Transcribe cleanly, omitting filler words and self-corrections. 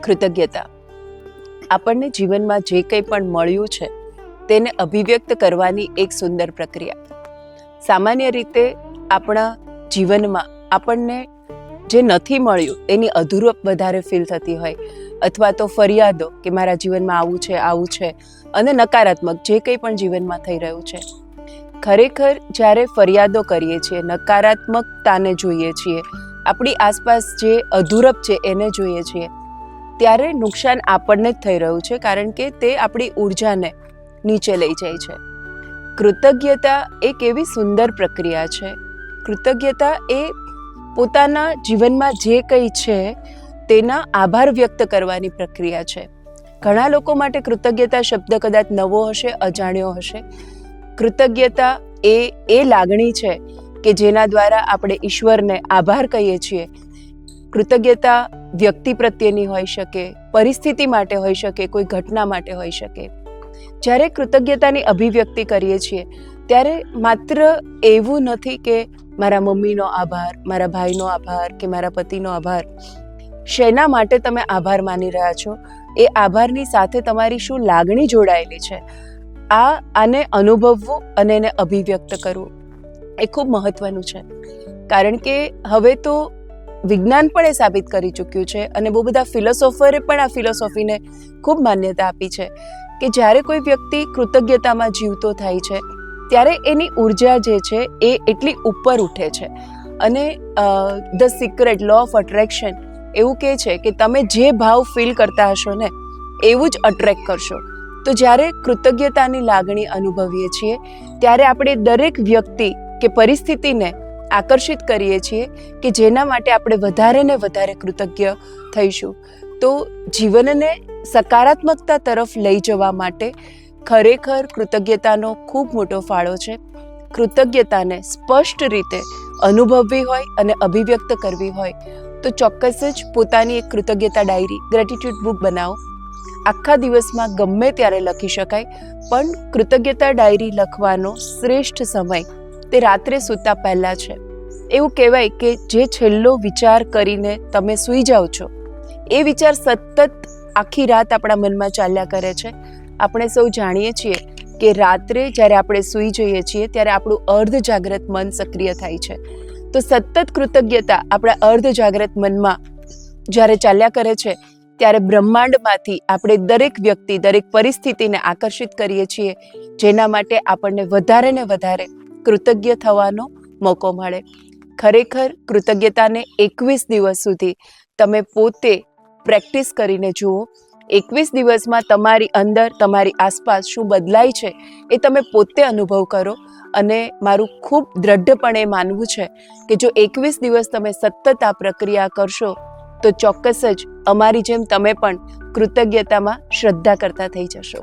કૃતજ્ઞતા આપણને જીવનમાં જે કંઈ પણ મળ્યું છે તેને અભિવ્યક્ત કરવાની એક સુંદર પ્રક્રિયા. સામાન્ય રીતે આપણા જીવનમાં આપણને જે નથી મળ્યું એની અધૂરપ વધારે ફીલ થતી હોય, અથવા તો ફરિયાદો કે મારા જીવનમાં આવું છે અને નકારાત્મક જે કંઈ પણ જીવનમાં થઈ રહ્યું છે. ખરેખર જ્યારે ફરિયાદો કરીએ છીએ, નકારાત્મકતાને જોઈએ છીએ, આપણી આસપાસ જે અધૂરપ છે એને જોઈએ છીએ, ત્યારે નુકસાન આપણને જ થઈ રહ્યું છે, કારણ કે તે આપણી ઉર્જાને નીચે લઈ જાય છે. કૃતજ્ઞતા એક એવી સુંદર પ્રક્રિયા છે. કૃતજ્ઞતા એ પોતાના જીવનમાં જે કંઈ છે તેના આભાર વ્યક્ત કરવાની પ્રક્રિયા છે. ઘણા લોકો માટે કૃતજ્ઞતા શબ્દ કદાચ નવો હશે, અજાણ્યો હશે. કૃતજ્ઞતા એ લાગણી છે કે જેના દ્વારા આપણે ઈશ્વરને આભાર કહીએ છીએ. કૃતજ્ઞતા વ્યક્તિ પ્રત્યેની હોઈ શકે, પરિસ્થિતિ માટે હોઈ શકે, કોઈ ઘટના માટે હોઈ શકે. જ્યારે કૃતજ્ઞતાની અભિવ્યક્તિ કરીએ છીએ ત્યારે માત્ર એવું નથી કે મારા મમ્મીનો આભાર, મારા ભાઈનો આભાર કે મારા પતિનો આભાર. શેના માટે તમે આભાર માની રહ્યા છો, એ આભારની સાથે તમારી શું લાગણી જોડાયેલી છે, આને અનુભવવું અને એને અભિવ્યક્ત કરવું એ ખૂબ મહત્વનું છે. કારણ કે હવે તો વિજ્ઞાન પણ એ સાબિત કરી ચૂક્યું છે અને બહુ બધા ફિલોસોફરે પણ આ ફિલોસોફીને ખૂબ માન્યતા આપી છે કે જ્યારે કોઈ વ્યક્તિ કૃતજ્ઞતામાં જીવતો થાય છે ત્યારે એની ઉર્જા જે છે એ એટલી ઉપર ઉઠે છે. અને the secret law of attraction એવું કહે છે કે તમે જે ભાવ ફીલ કરતા હશો ને એવું જ અટ્રેક્ટ કરશો. તો જ્યારે કૃતજ્ઞતાની લાગણી અનુભવીએ છીએ ત્યારે આપણે દરેક વ્યક્તિ કે પરિસ્થિતિને આકર્ષિત કરીએ છીએ કે જેના માટે આપણે વધારે ને વધારે કૃતજ્ઞ થઈશું. તો જીવનને સકારાત્મકતા તરફ લઈ જવા માટે ખરેખર કૃતજ્ઞતાનો ખૂબ મોટો ફાળો છે. કૃતજ્ઞતાને સ્પષ્ટ રીતે અનુભવવી હોય અને અભિવ્યક્ત કરવી હોય તો ચોક્કસ જ પોતાની એક કૃતજ્ઞતા ડાયરી, ગ્રેટિટ્યૂડ બુક બનાવો. આખા દિવસમાં ગમે ત્યારે લખી શકાય, પણ કૃતજ્ઞતા ડાયરી લખવાનો શ્રેષ્ઠ સમય તે રાત્રે સૂતા પહેલાં છે. એવું કહેવાય કે જે છેલ્લો વિચાર કરીને તમે સૂઈ જાઓ છો એ વિચાર સતત આખી રાત આપણા મનમાં ચાલ્યા કરે છે. આપણે સૌ જાણીએ છીએ કે રાત્રે જ્યારે આપણે સૂઈ જઈએ છીએ ત્યારે આપણું અર્ધ જાગ્રત મન સક્રિય થાય છે. તો સતત કૃતજ્ઞતા આપણા અર્ધ જાગ્રત મનમાં જ્યારે ચાલ્યા કરે છે ત્યારે બ્રહ્માંડમાંથી આપણે દરેક વ્યક્તિ, દરેક પરિસ્થિતિને આકર્ષિત કરીએ છીએ, જેના માટે આપણને વધારે ને વધારે કૃતજ્ઞ થવાનો મોકો મળે. ખરેખર કૃતજ્ઞતાને 21 દિવસ સુધી તમે પોતે પ્રેક્ટિસ કરીને જુઓ. 21 દિવસમાં તમારી અંદર, તમારી આસપાસ શું બદલાય છે એ તમે પોતે અનુભવ કરો. અને મારું ખૂબ દ્રઢપણે માનવું છે કે જો 21 દિવસ તમે સતત આ પ્રક્રિયા કરશો તો ચોક્કસ જ અમારી જેમ તમે પણ કૃતજ્ઞતામાં શ્રદ્ધા કરતા થઈ જશો.